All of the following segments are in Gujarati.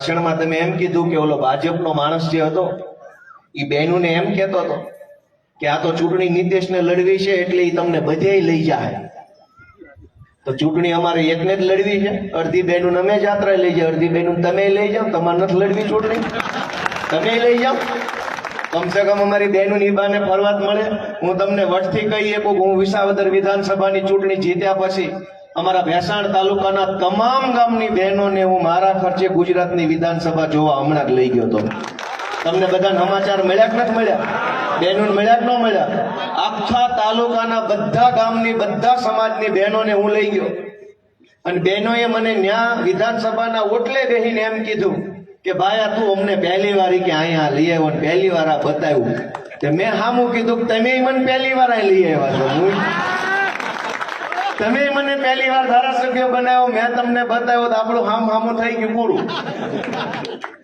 ભાષણમાં તમે એમ કીધું કે ઓલો ભાજપનો માણસ જે હતો એ બહેનોને એમ કહેતો હતો કે આ તો ચૂંટણી નિર્દેશને લડવી છે એટલે એ તમને બધેય લઈ જાય. તો ચૂંટણી અમારે એકને જ લડવી છે. અડધી બહેનો અમે જાત્રા લઈ જાય, અડધી બહેનો તમે લઈ જાઓ. તમારે નથી લડવી ચૂંટણી, તમે લઈ જાઓ. કમસે કમ અમારી બહેનોની બાને ફરવા જ મળે. હું તમને વટથી કહી શકું કે હું વિસાવદર વિધાનસભાની ચૂંટણી જીત્યા પછી અમારા ભેસાણ તાલુકાના તમામ ગામની બહેનોને હું મારા ખર્ચે ગુજરાતની વિધાનસભા જોવા હમણાં જ લઈ ગયો હતો. તમને બધા સમાચાર મળ્યા કે નથી મળ્યા? બહેનોને મળ્યા કે ન મળ્યા? આખા તાલુકાના બધા ગામની બધા સમાજની બહેનોને હું લઈ ગયો અને બહેનોએ મને ન્યા વિધાનસભાના ઓટલે બેહીને એમ કીધું કે ભાઈ આ તું અમને પહેલી વાર કે અહીંયા લઈ આવ્યો ને પહેલી વાર આ બતાવ્યું. તે મેં હામું કીધું કે તમે મને પહેલી વાર અહીં લઈ આવ્યા છો. તમે મને પહેલી વાર ધારાસભ્ય બનાવ્યો, મેં તમને બતાવ્યો તો આપણું હામું થઈ ગયું પૂરું.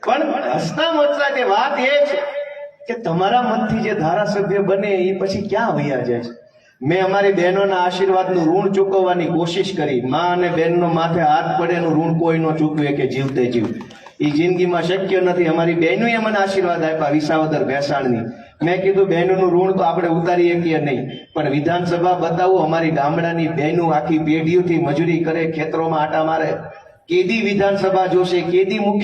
પણ હસતા મચતા જે વાત એ છે કે તમારા મતથી જે ધારાસભ્ય બને એ પછી ક્યાં વયા જાય છે. મેં અમારી બહેનોના આશીર્વાદનું ઋણ ચૂકવવાની કોશિશ કરી. માં અને બહેનનો માથે હાથ પડે એનું ઋણ કોઈ ન ચૂકવે કે જીવતે જીવ. એ જિંદગીમાં શક્ય નથી. અમારી બહેનોએ મને આશીર્વાદ આપ્યા વિસાવદર ભેસાણની. મેં કીધું બહેનોનું ઋણ તો આપણે ઉતારી શકીએ નહીં, પણ વિધાનસભા બતાવું. અમારી ગામડાની બહેનો આખી પેઢીઓથી મજૂરી કરે, ખેતરોમાં આટા મારે. કેદી વિધાનસભા જોશે, કેદી મુખ્ય